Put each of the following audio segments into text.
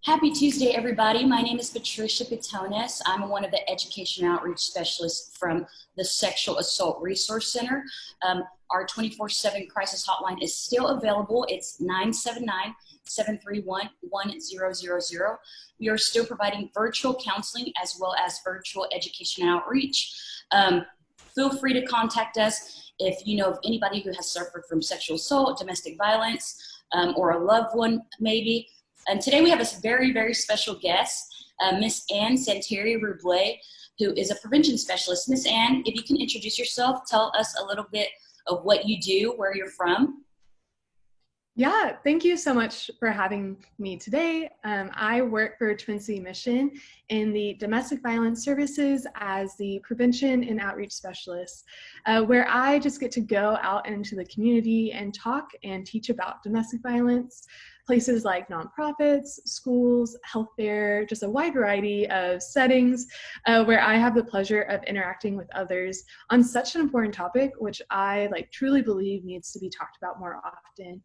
Happy Tuesday, everybody. My name is Patricia Pitones. I'm one of the education outreach specialists from the Sexual Assault Resource Center. Our 24/7 crisis hotline is still available. It's 979-731-1000. We are still providing virtual counseling as well as virtual education outreach. Feel free to contact us if you know of anybody who has suffered from sexual assault, domestic violence, or a loved one maybe. And today we have a very, very special guest, Miss Anna Santerre, who is a prevention specialist. Miss Ann, if you can introduce yourself, tell us a little bit of what you do, where you're from. Yeah, thank you so much for having me today. I work for Twin City Mission in the domestic violence services as the prevention and outreach specialist, where I just get to go out into the community and talk and teach about domestic violence, places like nonprofits, schools, healthcare, just a wide variety of settings where I have the pleasure of interacting with others on such an important topic, which I truly believe needs to be talked about more often.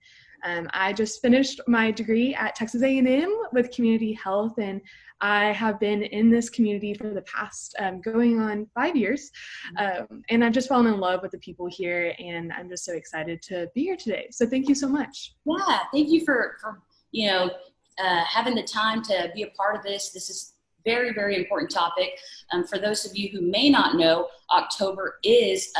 I just finished my degree at Texas A&M with community health, and I have been in this community for the past going on 5 years, and I've just fallen in love with the people here, and I'm just so excited to be here today. So thank you so much. Yeah, thank you for having the time to be a part of this. This is very, very important topic. For those of you who may not know, October is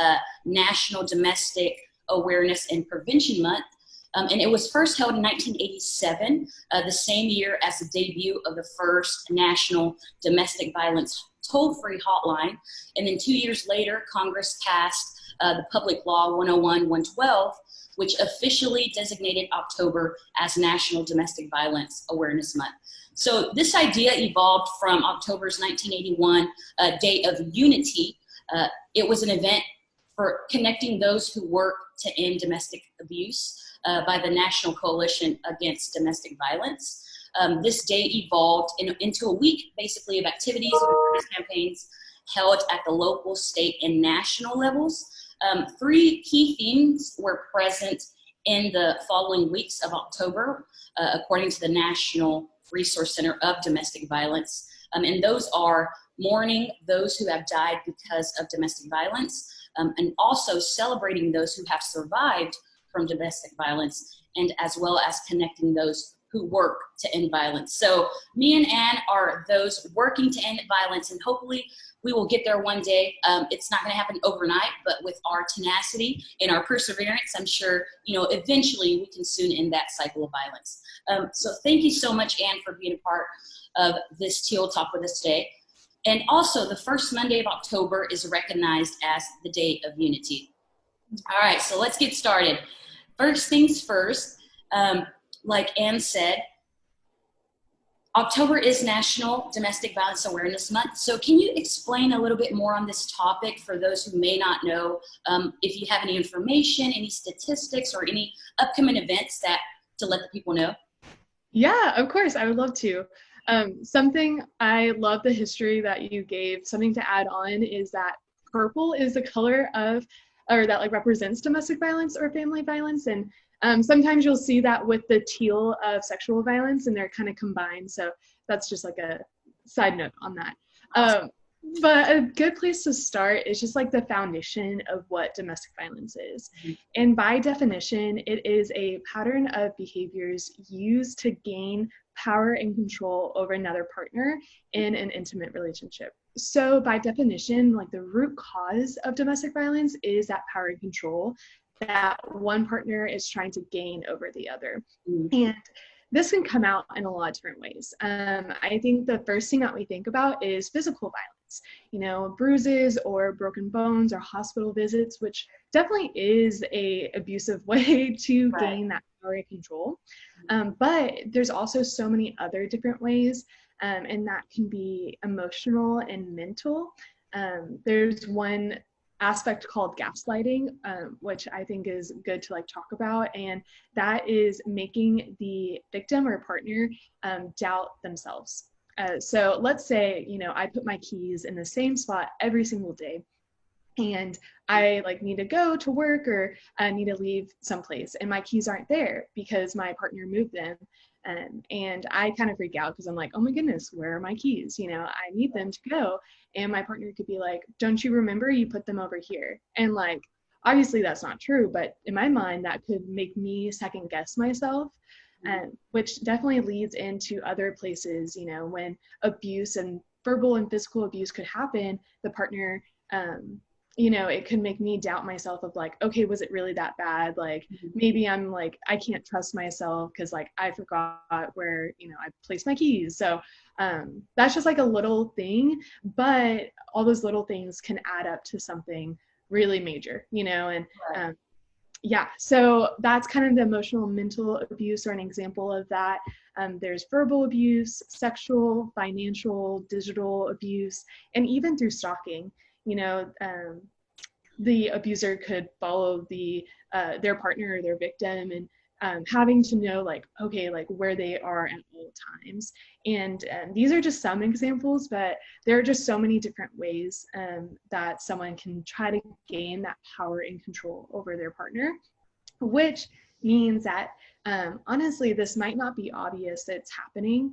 National Domestic Awareness and Prevention Month. And it was first held in 1987, the same year as the debut of the first national domestic violence toll-free hotline. And then 2 years later, Congress passed the Public Law 101-112, which officially designated October as National Domestic Violence Awareness Month. So this idea evolved from October's 1981 Day of Unity. It was an event for connecting those who work to end domestic abuse by the National Coalition Against Domestic Violence. This day evolved into a week, basically, of activities and awareness campaigns held at the local, state, and national levels. 3 key themes were present in the following weeks of October, according to the National Resource Center of Domestic Violence. And those are mourning those who have died because of domestic violence, and also celebrating those who have survived from domestic violence, and as well as connecting those who work to end violence. So me and Ann are those working to end violence, and hopefully we will get there one day. It's not gonna happen overnight, but with our tenacity and our perseverance, I'm sure, eventually we can soon end that cycle of violence. So thank you so much, Ann, for being a part of this Teal Talk with us today. And also, the first Monday of October is recognized as the Day of Unity. All right, so let's get started. First things first, like Ann said, October is National Domestic Violence Awareness Month. So can you explain a little bit more on this topic for those who may not know, if you have any information, any statistics, or any upcoming events to let the people know? Yeah, of course, I would love to. Something I love the history that you gave. Something to add on is that purple is the color of, or that represents domestic violence or family violence, and sometimes you'll see that with the teal of sexual violence, and they're kind of combined. So that's just a side note on that. But a good place to start is just the foundation of what domestic violence is. Mm-hmm. And by definition, it is a pattern of behaviors used to gain power and control over another partner in an intimate relationship. So by definition, the root cause of domestic violence is that power and control that one partner is trying to gain over the other. Mm-hmm. And this can come out in a lot of different ways. I think the first thing that we think about is physical violence, bruises or broken bones or hospital visits, which definitely is a abusive way to gain that power and control. But there's also so many other different ways, and that can be emotional and mental. There's one aspect called gaslighting, which I think is good to talk about, and that is making the victim or partner doubt themselves. So let's say, I put my keys in the same spot every single day, and I need to go to work or I need to leave someplace, and my keys aren't there because my partner moved them. And I kind of freak out because I'm like, oh my goodness, where are my keys? I need them to go. And my partner could be like, don't you remember you put them over here? And like, obviously that's not true, but in my mind, that could make me second guess myself, which definitely leads into other places, when abuse and verbal and physical abuse could happen, the partner, it could make me doubt myself of like, okay, was it really that bad? Like, maybe I'm like, I can't trust myself because like I forgot where, I placed my keys. So that's just like a little thing, but all those little things can add up to something really major, and yeah, so that's kind of the emotional and mental abuse, or an example of that. There's verbal abuse, sexual, financial, digital abuse, and even through stalking. The abuser could follow their partner or their victim, and having to know like, okay, like where they are at all times. And these are just some examples, but there are just so many different ways that someone can try to gain that power and control over their partner, which means that honestly, this might not be obvious that it's happening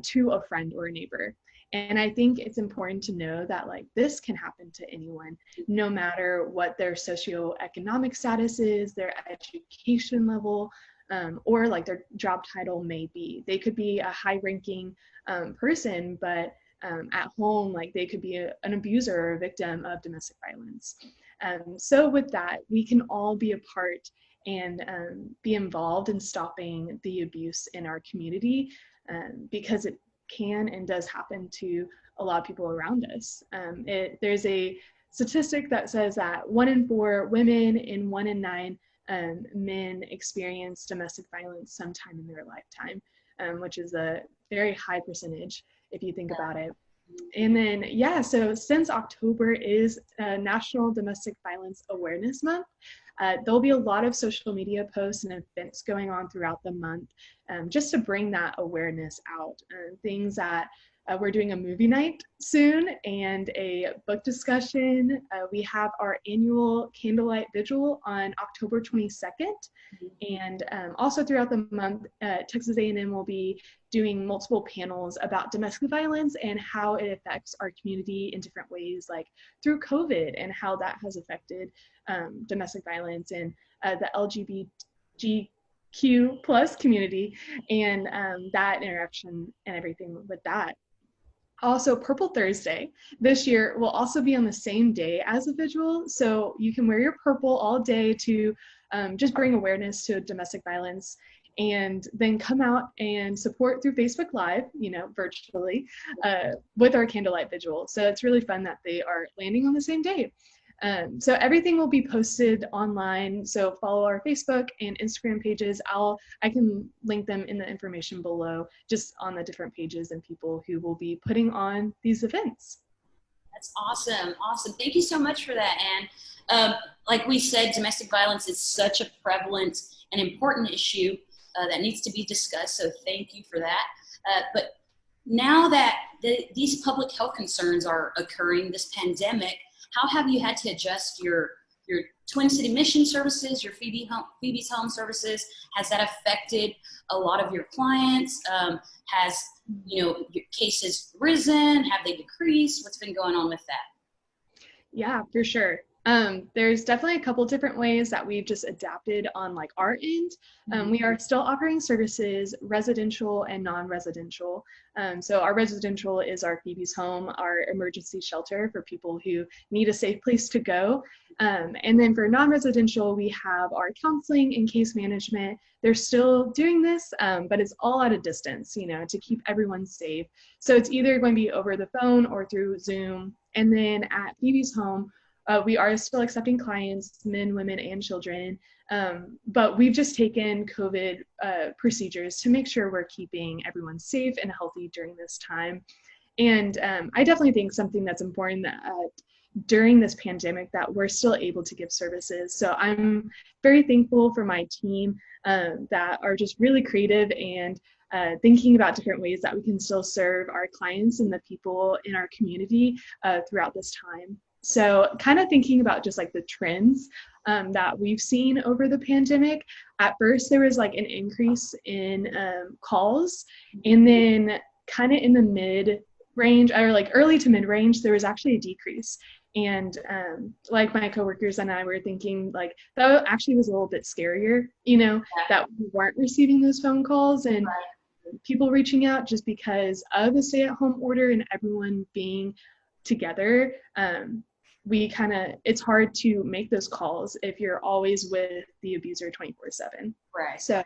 to a friend or a neighbor. And I think it's important to know that like this can happen to anyone, no matter what their socioeconomic status is, their education level, or like their job title may be. They could be a high-ranking person, but at home, like they could be an abuser or a victim of domestic violence. So with that, we can all be a part and be involved in stopping the abuse in our community, because it can and does happen to a lot of people around us. There's a statistic that says that 1 in 4 women and 1 in 9 men experience domestic violence sometime in their lifetime, which is a very high percentage if you think about it. And then, yeah, so since October is National Domestic Violence Awareness Month, there'll be a lot of social media posts and events going on throughout the month, just to bring that awareness out. Things that we're doing a movie night soon and a book discussion. We have our annual candlelight vigil on October 22nd. And also throughout the month, Texas A&M will be doing multiple panels about domestic violence and how it affects our community in different ways, like through COVID and how that has affected domestic violence and the LGBTQ plus community, and that interaction and everything with that. Also, Purple Thursday this year will also be on the same day as the vigil, so you can wear your purple all day to just bring awareness to domestic violence, and then come out and support through Facebook Live, virtually, with our candlelight vigil. So it's really fun that they are landing on the same day. So everything will be posted online. So follow our Facebook and Instagram pages. I can link them in the information below, just on the different pages and people who will be putting on these events. That's awesome. Awesome. Thank you so much for that, Anne. Like we said, domestic violence is such a prevalent and important issue that needs to be discussed. So thank you for that. But now that these public health concerns are occurring, this pandemic, how have you had to adjust your Twin City Mission services, your Phoebe's Home services? Has that affected a lot of your clients? Has your cases risen? Have they decreased? What's been going on with that? Yeah, for sure. There's definitely a couple different ways that we've just adapted on like our end. We are still offering services, residential and non-residential. So our residential is our Phoebe's Home, our emergency shelter for people who need a safe place to go. And then for non-residential, we have our counseling and case management. They're still doing this, but it's all at a distance, to keep everyone safe. So it's either going to be over the phone or through Zoom. And then at Phoebe's Home, we are still accepting clients, men, women, and children, but we've just taken COVID procedures to make sure we're keeping everyone safe and healthy during this time. And I definitely think something that's important that during this pandemic that we're still able to give services. So I'm very thankful for my team that are just really creative and thinking about different ways that we can still serve our clients and the people in our community throughout this time. So kind of thinking about just like the trends that we've seen over the pandemic. At first, there was like an increase in calls, and then kind of in the mid range, or like early to mid range, there was actually a decrease. And like my coworkers and I were thinking, like, that actually was a little bit scarier, that we weren't receiving those phone calls and people reaching out, just because of the stay-at-home order and everyone being together. It's hard to make those calls if you're always with the abuser 24/7. Right. So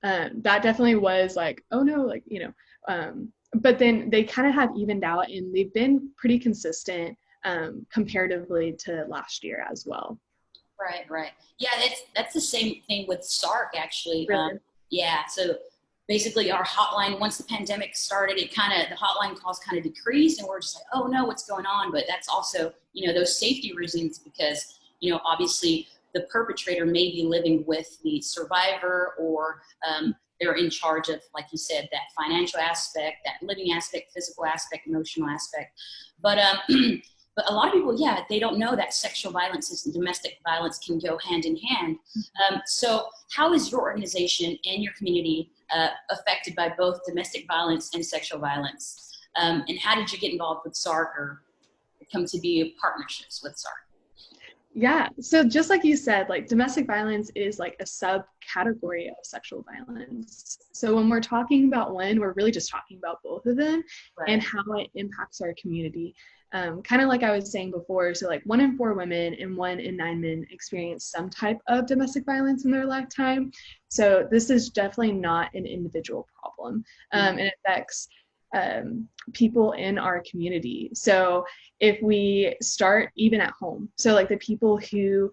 that definitely was like, oh no, like, but then they kind of have evened out, and they've been pretty consistent comparatively to last year as well. Right. Yeah, that's the same thing with SARC, actually. Really? Yeah, so basically our hotline, once the pandemic started, the hotline calls kind of decreased, and we're just like, oh no, what's going on? But that's also, those safety reasons, because, obviously the perpetrator may be living with the survivor, or they're in charge of, like you said, that financial aspect, that living aspect, physical aspect, emotional aspect. But but a lot of people, they don't know that sexual violence and domestic violence can go hand in hand. So how is your organization and your community affected by both domestic violence and sexual violence? And how did you get involved with SARC, or come to be partnerships with SARC? Yeah, so just like you said, like, domestic violence is like a subcategory of sexual violence. So when we're talking about one, we're really just talking about both of them, right, and how it impacts our community. Kind of like I was saying before, so like 1 in 4 women and 1 in 9 men experience some type of domestic violence in their lifetime. So this is definitely not an individual problem, and it affects people in our community. So if we start even at home, so like the people who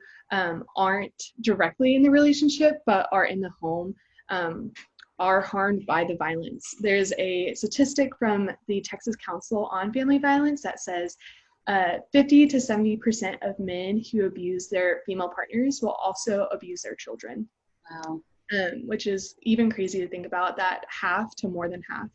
aren't directly in the relationship but are in the home are harmed by the violence. There's a statistic from the Texas Council on Family Violence that says 50 to 70% of men who abuse their female partners will also abuse their children. Wow. Which is even crazy to think about, that half to more than half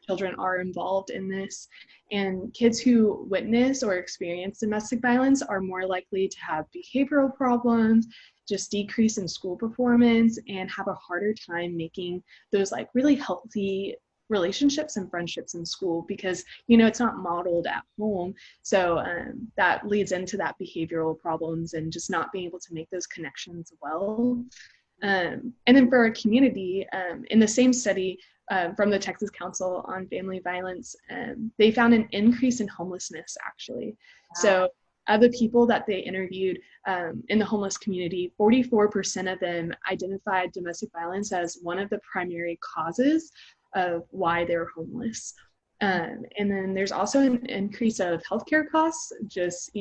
children are involved in this. And kids who witness or experience domestic violence are more likely to have behavioral problems, just decrease in school performance, and have a harder time making those like really healthy relationships and friendships in school, because it's not modeled at home. So that leads into that behavioral problems and just not being able to make those connections well. And then for our community, in the same study from the Texas Council on Family Violence, they found an increase in homelessness, actually. Wow. So of the people that they interviewed in the homeless community, 44% of them identified domestic violence as one of the primary causes of why they're homeless. And then there's also an increase of healthcare costs, just,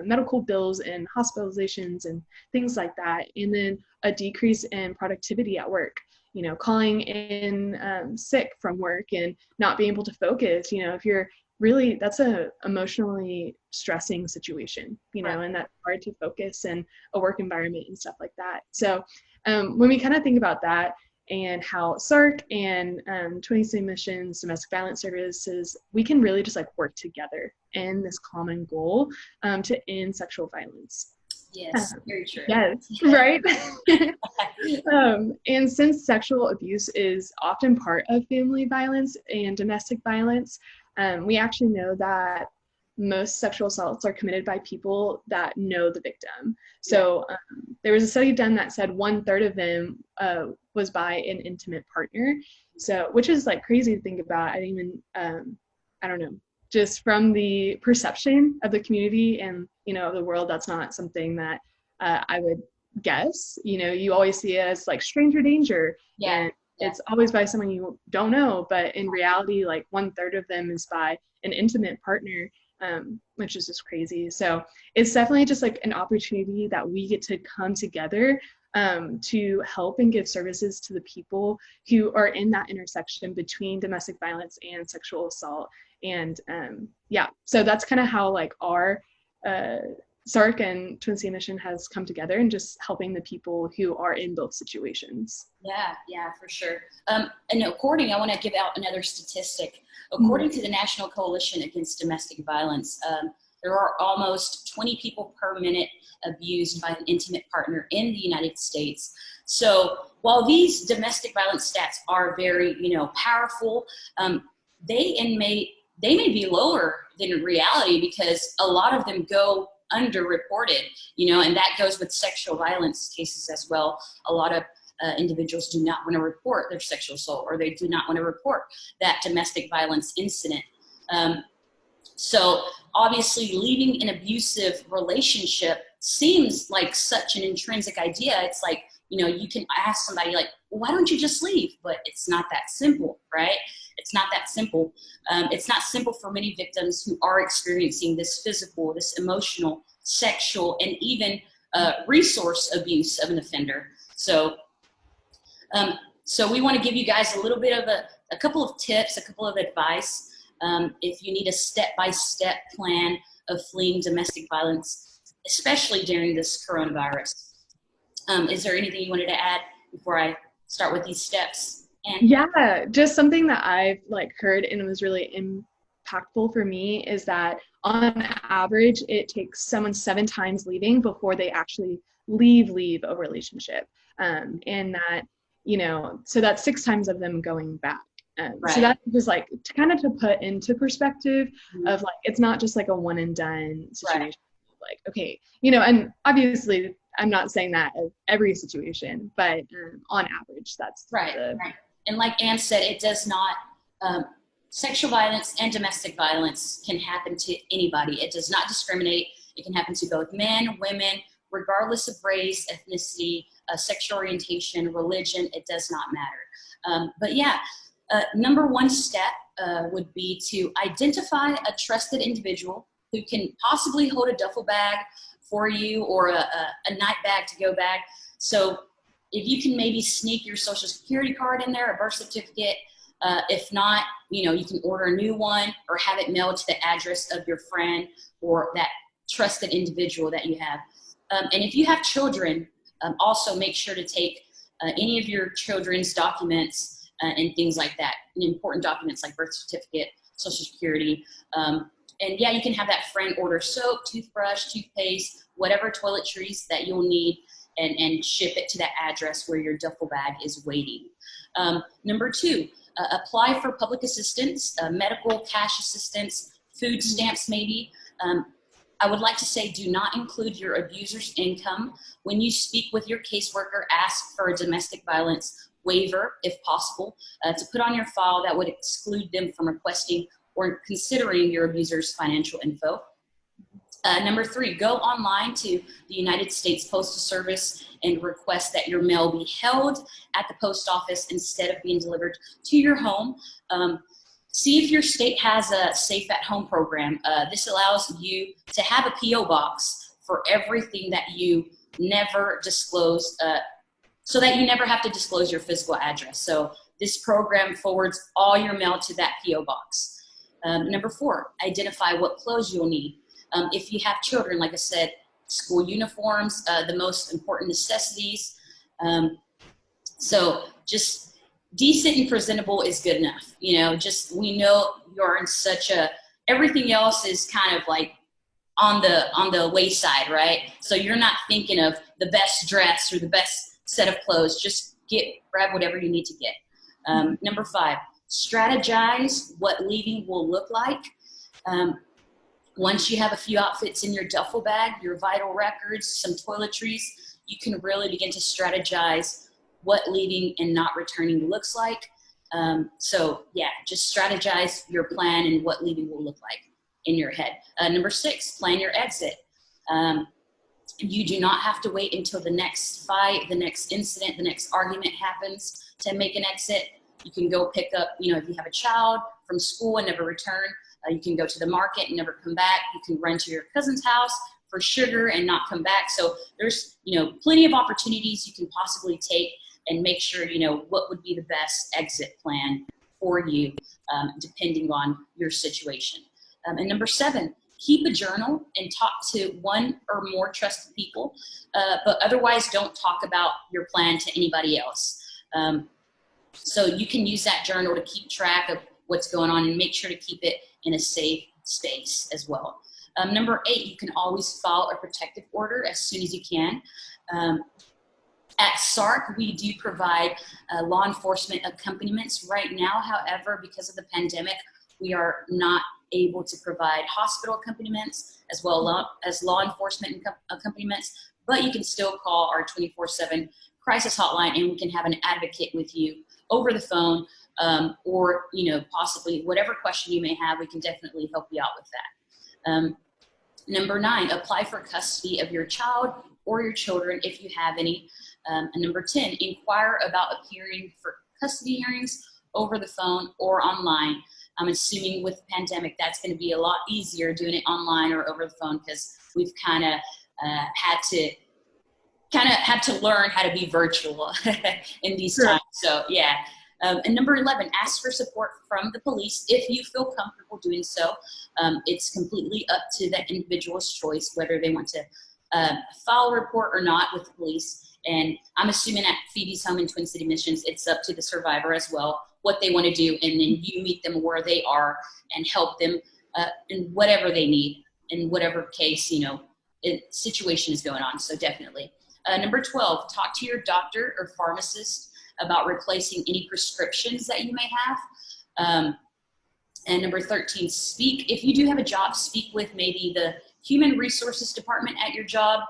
medical bills and hospitalizations and things like that. And then a decrease in productivity at work, calling in sick from work and not being able to focus. If you're really, that's a emotionally stressing situation, right, and that's hard to focus in a work environment and stuff like that. So when we kind of think about that, and how SARC and 26 Missions Domestic Violence Services, we can really just like work together in this common goal to end sexual violence. Yes, very true. Yes, right? And since sexual abuse is often part of family violence and domestic violence, we actually know that most sexual assaults are committed by people that know the victim. So there was a study done that said 1/3 of them was by an intimate partner. So, which is like crazy to think about. I didn't even, I don't know, just from the perception of the community and, of the world, that's not something that I would guess. You always see it as like stranger danger. And it's always by someone you don't know. But in reality, like 1/3 of them is by an intimate partner. Which is just crazy. So it's definitely just like an opportunity that we get to come together to help and give services to the people who are in that intersection between domestic violence and sexual assault. And so that's kind of how like our SARC and Twin City Mission has come together, and just helping the people who are in both situations. Yeah, for sure. And I want to give out another statistic. According to the National Coalition Against Domestic Violence, there are almost 20 people per minute abused by an intimate partner in the United States. So while these domestic violence stats are very, powerful, they may be lower than reality because a lot of them go underreported, and that goes with sexual violence cases as well. A lot of individuals do not want to report their sexual assault, or they do not want to report that domestic violence incident. So obviously leaving an abusive relationship seems like such an intrinsic idea. It's like, you can ask somebody like, well, why don't you just leave? But it's not that simple, right? It's not that simple. It's not simple for many victims who are experiencing this physical, this emotional, sexual, and even resource abuse of an offender. So we want to give you guys a little bit of a couple of tips, a couple of advice. If you need a step-by-step plan of fleeing domestic violence, especially during this coronavirus. Is there anything you wanted to add before I start with these steps? Yeah, just something that I've heard and was really impactful for me is that on average, it takes someone 7 times leaving before they actually leave a relationship. And that, so that's 6 times of them going back. Right. So that just to put into perspective of it's not just a one and done situation. Right. Okay, and obviously I'm not saying that of every situation, but on average, that's right. And like Ann said, it does not, sexual violence and domestic violence can happen to anybody. It does not discriminate. It can happen to both men, women, regardless of race, ethnicity, sexual orientation, religion. It does not matter. But yeah, number one step would be to identify a trusted individual who can possibly hold a duffel bag for you or a night bag to go bag. So if you can maybe sneak your social security card in there, a birth certificate, if not, you can order a new one or have it mailed to the address of your friend or that trusted individual that you have. And if you have children, also make sure to take any of your children's documents and things like that, and important documents like birth certificate, social security. And yeah, you can have that friend order soap, toothbrush, toothpaste, whatever toiletries that you'll need, and ship it to that address where your duffel bag is waiting. Number 2, apply for public assistance, medical, cash assistance, food stamps maybe. I would like to say do not include your abuser's income. When you speak with your caseworker, ask for a domestic violence waiver, if possible, to put on your file that would exclude them from requesting or considering your abuser's financial info. Number 3, go online to the United States Postal Service and request that your mail be held at the post office instead of being delivered to your home. See if your state has a safe at home program. This allows you to have a P.O. box for everything that you never disclose, so that you never have to disclose your physical address. So this program forwards all your mail to that P.O. box. Number 4, identify what clothes you'll need. If you have children, like I said, school uniforms, the most important necessities. So just decent and presentable is good enough. We know you're in such everything else is kind of on the wayside, right? So you're not thinking of the best dress or the best set of clothes. Just grab whatever you need to get. Number 5, strategize what leaving will look like. Once you have a few outfits in your duffel bag, your vital records, some toiletries, you can really begin to strategize what leaving and not returning looks like. So yeah, just strategize your plan and what leaving will look like in your head. Number 6, plan your exit. You do not have to wait until the next fight, the next incident, the next argument happens to make an exit. You can go pick up, if you have a child from school and never return, you can go to the market and never come back. You can run to your cousin's house for sugar and not come back. So there's, plenty of opportunities you can possibly take and make sure, what would be the best exit plan for you, depending on your situation. And number 7, keep a journal and talk to one or more trusted people, but otherwise don't talk about your plan to anybody else. So you can use that journal to keep track of what's going on and make sure to keep it in a safe space as well. Number 8, you can always file a protective order as soon as you can. At SARC, we do provide law enforcement accompaniments right now. However, because of the pandemic, we are not able to provide hospital accompaniments as well as law enforcement accompaniments, but you can still call our 24/7 crisis hotline and we can have an advocate with you over the phone, or possibly whatever question you may have, we can definitely help you out with that. Number 9, apply for custody of your child or your children if you have any. And number 10, inquire about appearing for custody hearings over the phone or online. I'm assuming with the pandemic, that's going to be a lot easier doing it online or over the phone, because we've kind of had to learn how to be virtual in these times. So yeah. And number 11, ask for support from the police if you feel comfortable doing so. It's completely up to the individual's choice whether they want to file a report or not with the police. And I'm assuming at Phoebe's Home in Twin City Missions, it's up to the survivor as well, what they want to do. And then you meet them where they are and help them in whatever they need, in whatever case, situation is going on. So definitely. Number 12, talk to your doctor or pharmacist about replacing any prescriptions that you may have. And number 13, if you do have a job, speak with maybe the human resources department at your job.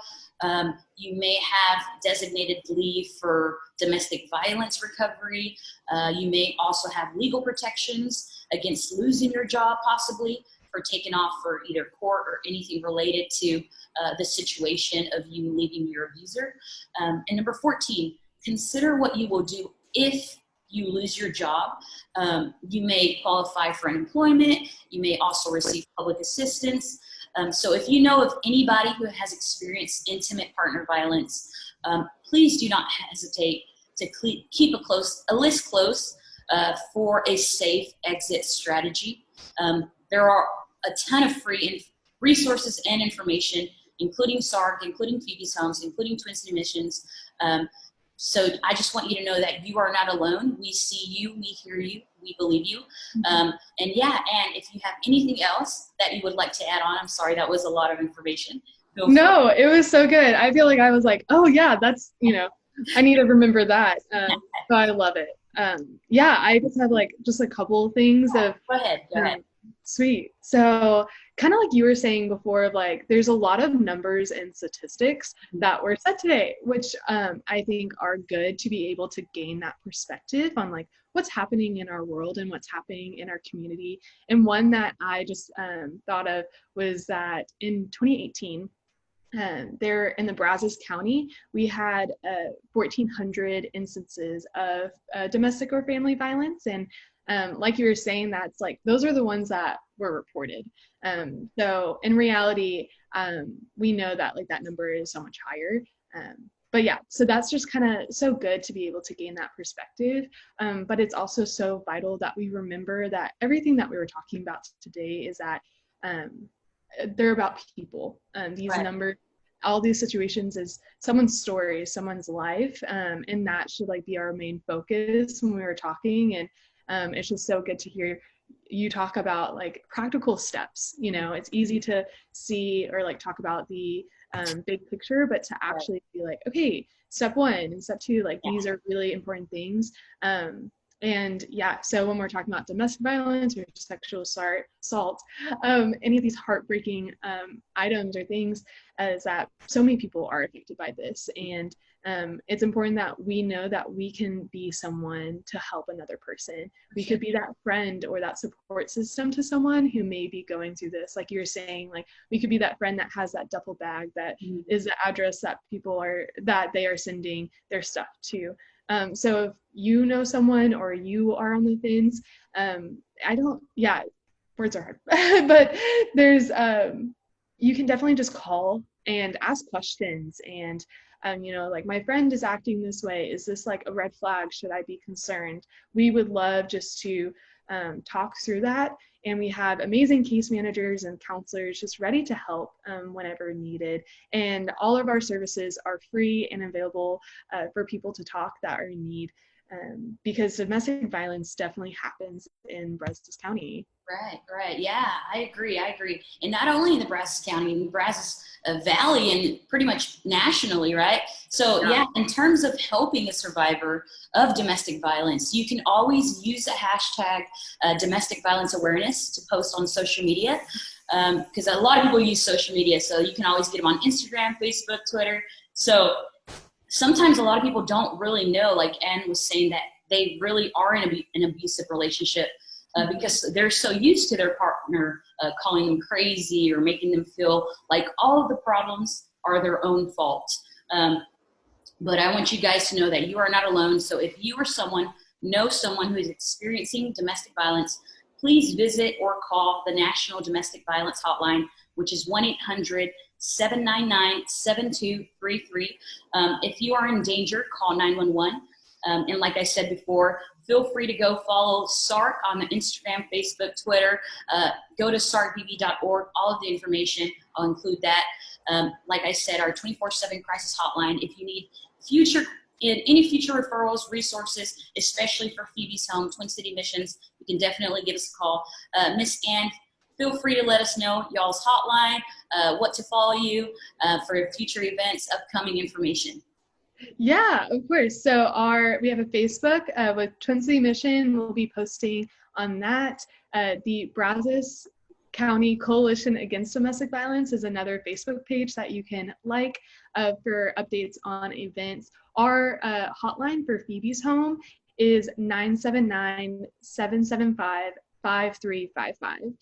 You may have designated leave for domestic violence recovery. You may also have legal protections against losing your job, possibly for taking off for either court or anything related to the situation of you leaving your abuser. And number 14, consider what you will do if you lose your job. You may qualify for unemployment. You may also receive public assistance. So if you know of anybody who has experienced intimate partner violence, please do not hesitate to keep a list close for a safe exit strategy. There are a ton of free resources and information, including SARC, including Phoebe's Homes, including Twin City Missions. So I just want you to know that you are not alone. We see you, we hear you, we believe you. And if you have anything else that you would like to add on, I'm sorry, that was a lot of information. No, it was so good. I feel like I was like, oh yeah, that's, I need to remember that. So I love it. I just have just a couple of things of. Go ahead. Sweet. So kind of like you were saying before, of there's a lot of numbers and statistics that were set today, which I think are good to be able to gain that perspective on what's happening in our world and what's happening in our community. And one that I just thought of was that in 2018, there in the Brazos County, we had 1,400 instances of domestic or family violence. And like you were saying, that's those are the ones that were reported. So in reality, we know that that number is so much higher. But yeah, so that's just kind of so good to be able to gain that perspective. But it's also so vital that we remember that everything that we were talking about today is that they're about people. These numbers, all these situations is someone's story, someone's life. And that should be our main focus when we were talking. And it's just so good to hear you talk about practical steps. It's easy to see or talk about the big picture, but to actually be okay, step 1 and step 2, these are really important things. So when we're talking about domestic violence or sexual assault, any of these heartbreaking items or things, is that so many people are affected by this. And it's important that we know that we can be someone to help another person. We could be that friend or that support system to someone who may be going through this. Like you were saying, we could be that friend that has that duffel bag that is the address that they are sending their stuff to. So if you know someone or you are on the fence, words are hard, but there's, you can definitely just call and ask questions and, my friend is acting this way. Is this a red flag? Should I be concerned? We would love just to talk through that. And we have amazing case managers and counselors just ready to help whenever needed. And all of our services are free and available for people to talk that are in need. because domestic violence definitely happens in Brazos County. Right, right. Yeah, I agree. I agree. And not only in the Brazos County, in the Brazos Valley, and pretty much nationally, right? So, yeah, in terms of helping a survivor of domestic violence, you can always use the hashtag domestic violence awareness to post on social media, because a lot of people use social media. So you can always get them on Instagram, Facebook, Twitter. So sometimes a lot of people don't really know, like Anne was saying, that they really are in an abusive relationship. Because they're so used to their partner calling them crazy or making them feel like all of the problems are their own fault. But I want you guys to know that you are not alone. So if you or know someone who is experiencing domestic violence, please visit or call the National Domestic Violence Hotline, which is 1-800-799-7233. If you are in danger, call 911. And like I said before, feel free to go follow SARC on the Instagram, Facebook, Twitter. Go to sarcbb.org. All of the information, I'll include that. Like I said, our 24/7 crisis hotline. If you need any future referrals, resources, especially for Phoebe's Home, Twin City Missions, you can definitely give us a call. Miss Ann, feel free to let us know y'all's hotline, what to follow you for future events, upcoming information. Yeah, of course. So we have a Facebook with Twin City Mission. We'll be posting on that. The Brazos County Coalition Against Domestic Violence is another Facebook page that you can like for updates on events. Our hotline for Phoebe's Home is 979-775-5355.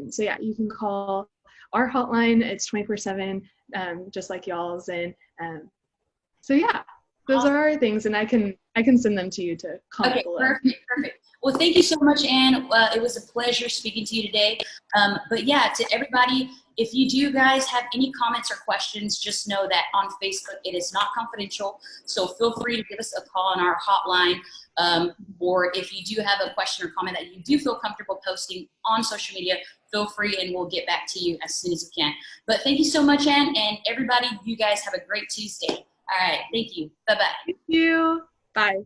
So yeah, you can call our hotline. It's 24/7, just like y'all's. And so yeah, those are our things, and I can send them to you to comment below. Perfect. Well, thank you so much, Anne. It was a pleasure speaking to you today. But yeah, to everybody, if you do guys have any comments or questions, just know that on Facebook it is not confidential. So feel free to give us a call on our hotline. Or if you do have a question or comment that you do feel comfortable posting on social media, feel free and we'll get back to you as soon as we can. But thank you so much, Anne, and everybody, you guys have a great Tuesday. All right. Thank you. Bye-bye. Thank you. Bye.